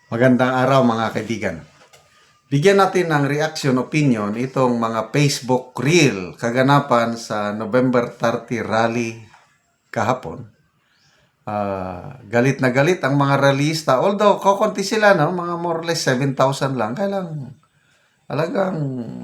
Magandang araw mga kaibigan. Bigyan natin ng reaction opinion itong mga Facebook reel kaganapan sa November 30 rally kahapon. Galit na galit ang mga rallyista. Although kokonti sila, no? Mga more or less 7,000 lang. Kaya lang talagang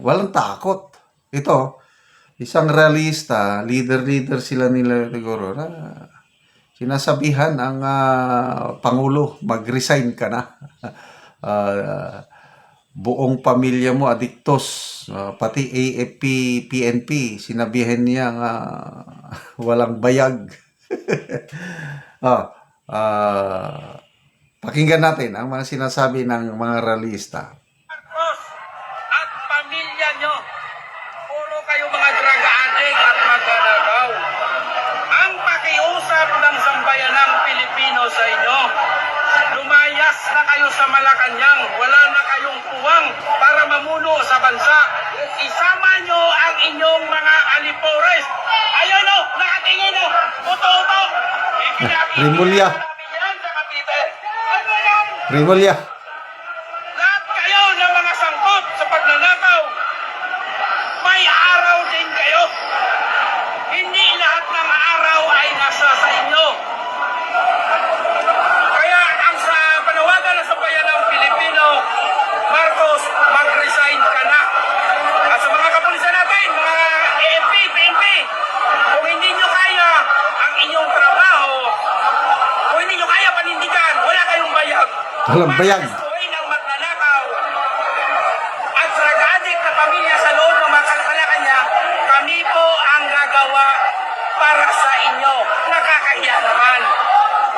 walang takot. Ito, isang rallyista, leader sila nila siguro na sinasabihan ang Pangulo, mag-resign ka na. Buong pamilya mo adiktos, pati AFP, PNP, sinabihan niya nga walang bayag. Pakinggan natin ang mga sinasabi ng mga rallyista. Marcos at pamilya nyo, puro kayo mga drug addict at magnanakaw. Ang pakiusap ng sambayanang Pilipino sa inyo, lumayas na kayo sa Malacanang, wala na kayong puwang para mamuno sa bansa. Isama nyo ang inyong mga alipores. Ayun o, nakatingin o, uto-uto. Rimulya. Ano yan? Rimulya. Lahat kayo ng mga sangkot sa pagnanakaw, may araw din kayo. Hindi lahat ng araw ay nasa sa inyo. Kaya ang sa panawagan ng sambayan ng Pilipino, Marcos, mag-resign ka na. At sa mga kapulisan natin, mga AFP, PNP, kung hindi nyo kaya ang inyong trabaho, kung hindi nyo kaya panindigan, wala kayong bayag. Walang bayag. Gustuhin ang magnanakaw at drug addict na pamilya sa loob ng mga Malacanang, kami po ang gagawa para sa inyo. Nakakahiya naman.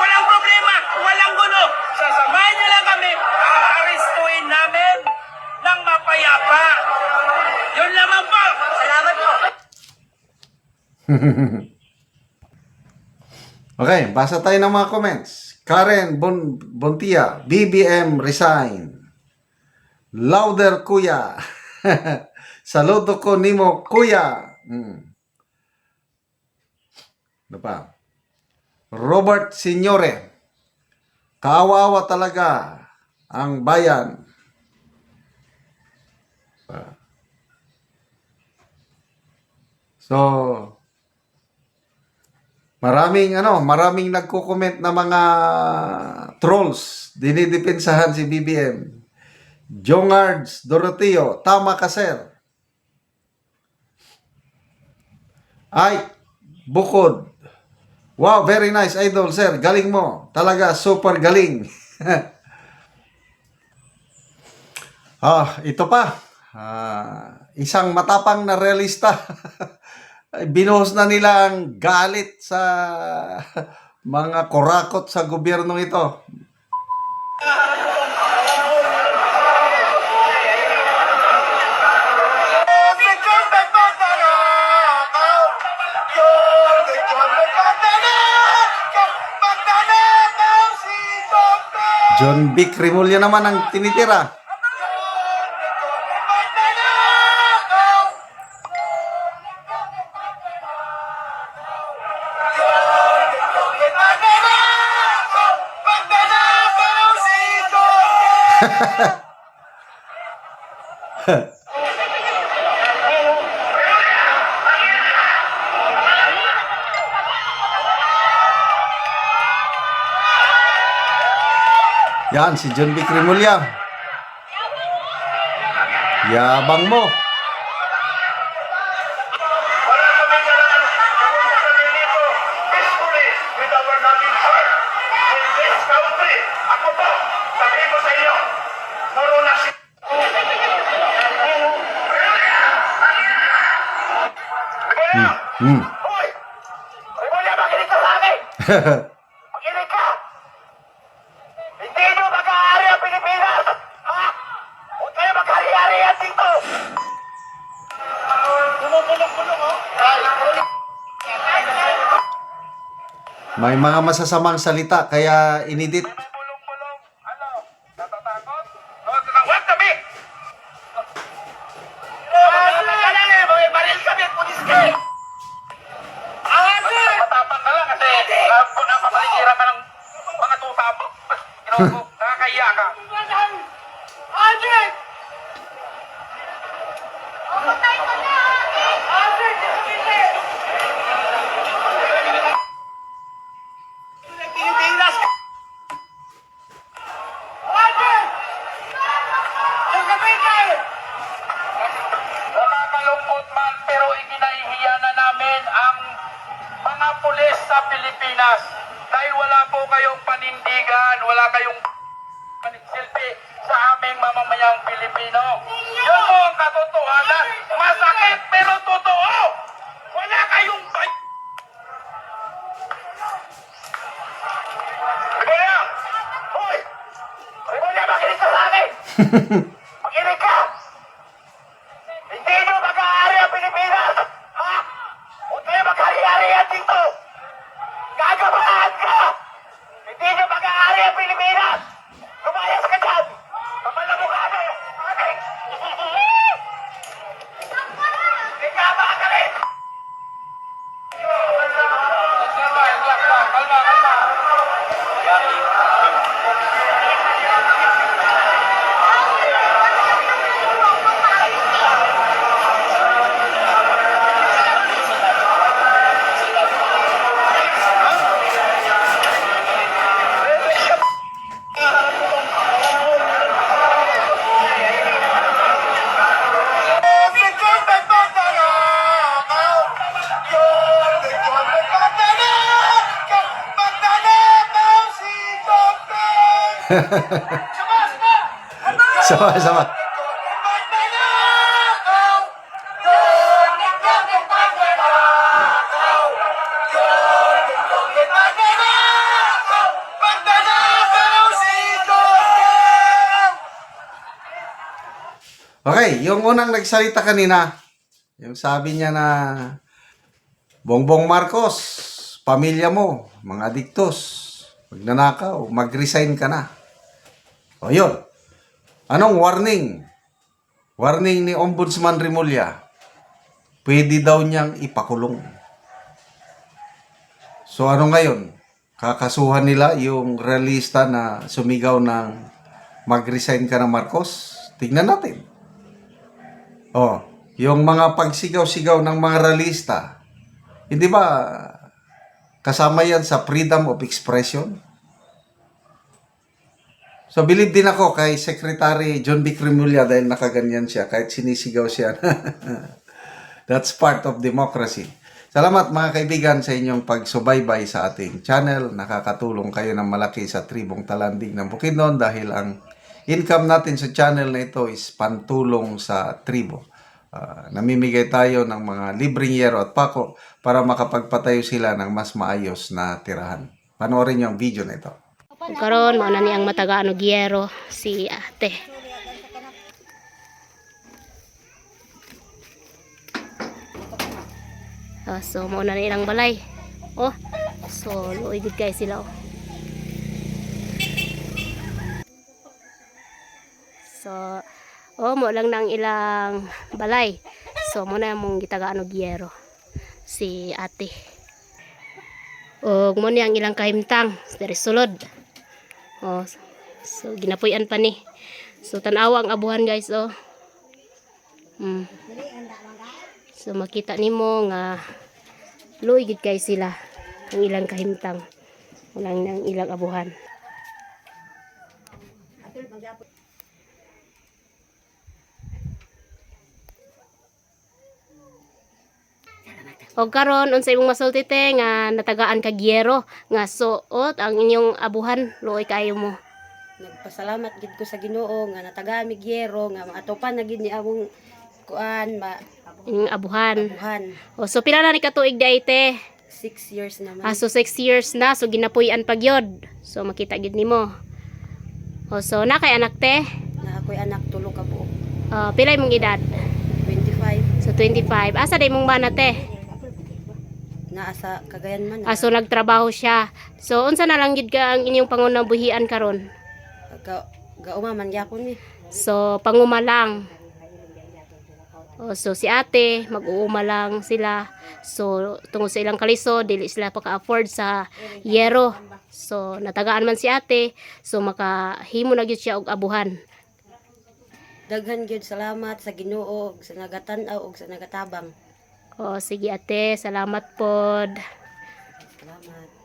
Walang problema, walang gulo. Sasamahan nyo lang kami, aarestuhin namin ng mapayapa. Yun lamang po. Salamat po. Okay, basa tayo ng mga comments. Karen Bontia, BBM resign. Louder kuya. Saludo ko nimo kuya. Ano pa? Robert Signore. Kaawa-awa talaga ang bayan. So, maraming nagko-comment na mga trolls. Dinidepensahan si BBM. Jongards Doroteo, tama ka sir. Ay, bukod. Wow, very nice idol sir. Galing mo. Talaga super galing. Ito pa. Isang matapang na realista. Binuhos na nila ang galit sa mga kurakot sa gobyernong ito. John Vic Rimulya naman ang tinitira. Yan, si John Vic Rimulya. Yabang mo. Hoy! Rimulya, makinig ka sa akin! Makinig ka! Hindi nyo mag-aari ang Pilipinas! Ha? Huwag kayo mag-hari-harihan dito! Pulong-pulong, oh! May mga masasamang salita kaya inedit. Pulong-pulong! Ano? Natatakot? Huwag kami! May baril kami! Pulis kami! Matapang ka lang kasi napapaligira ka ng mga tuta mo. Kinuha ko, ha? nakakahiya ka. Adric! Pilipinas! Adric! Nakakalungkot man pero ikinahihiya na namin ang mga pulis sa Pilipinas dahil wala po kayong panindigan, wala kayong silbi sa aming mamamayang Pilipino. Yun po ang katotohanan. Masakit pero totoo. Wala kayong Rebulya! Hoy! Rebulya, makinig ka sa akin! Makinig ka! Hindi nyo mag-aari ang Pilipinas! Ha? Huwag kayo mag-hari-harihan dito! Gagabahan ka! Hindi nyo mag-aari ang Pilipinas! Lumayas ka dyan! Kapal na mukha mo! Okay? Hindi ka makakalit! Kalma, kalma! Sama-sama. Okay, yung unang nagsalita kanina, yung sabi niya na Bongbong Marcos, pamilya mo, mga adiktos, magnanakaw, mag-resign ka na. O yun. Anong warning? Warning ni Ombudsman Remulla. Pwede daw niyang ipakulong. So ano ngayon? Kakasuhan nila yung realista na sumigaw ng mag-resign ka na Marcos? Tignan natin. Oh, yung mga pagsigaw-sigaw ng mga realista, hindi ba kasama yan sa freedom of expression? So, believe din ako kay Secretary John B. Remulla dahil nakaganyan siya, kahit sinisigaw siya. That's part of democracy. Salamat mga kaibigan sa inyong pagsubaybay sa ating channel. Nakakatulong kayo ng malaki sa tribong Talanding ng Bukidnon dahil ang income natin sa channel na ito is pantulong sa tribo. Namimigay tayo ng mga libreng yero at pako para makapagpatayo sila ng mas maayos na tirahan. Panoorin niyo ang video na ito. Karon mo na ni ang mataga Giero si ate. So mo na nilang balay. Oh, so luoy gid kay sila oh. So mo lang nang ilang balay. So mo na mong gitagaan og Giero si ate. Og mo ni ang ilang kahimtang dari sulod. Oh, so ginapuy-an pa ni. So tan-awa ang abuhan guys oh. So makita nimo nga luoy gid kay sila ang ilang kahimtang. Walang nang ilang abuhan. O karon unsay imong masulti te nga natagaan ka Giero nga suot ang inyong abuhan luoy kayo mo. Nagpasalamat gid ko sa Ginoo nga natagaan mi Giero nga maatopan na gid ni among kuan Inyong abuhan. abuhan. O so pila na ni katuig day te? 6 years naman. So 6 years na so ginapuy-an pa gyud. So makita gid nimo. O so na kay anak te? Na ako'y anak tulo ka buok. Pila imong edad? 25 So 25. Asa day mong bana te? naa sa Cagayan man. So nagtrabaho siya. So unsa na lang gid ka ang inyong pangunabuhian karon? Gauma man gyapon mi. So panguma lang. So si ate, mag-uuma lang sila. So tungod sa ilang kalisod, dili sila paka-afford sa yero. So natagaan man si ate, so makahimo na gyud siya og abuhan. Daghan gyud salamat sa Ginoo ug sa nagatan-aw ug sa nagatabang. O sige ate, salamat pod. Salamat.